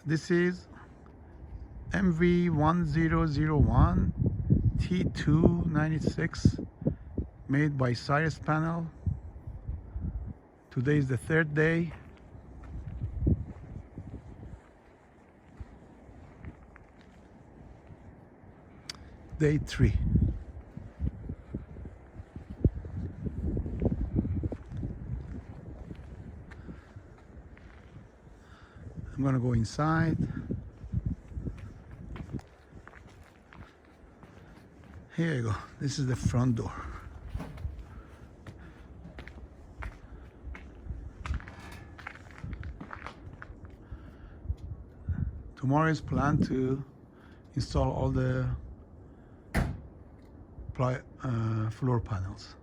This is MV1001 T296 made by Cyrus Panel. Today is the third day. Day 3. I'm gonna go inside. Here you go. This is the front door. Tomorrow is planned to install all the floor panels.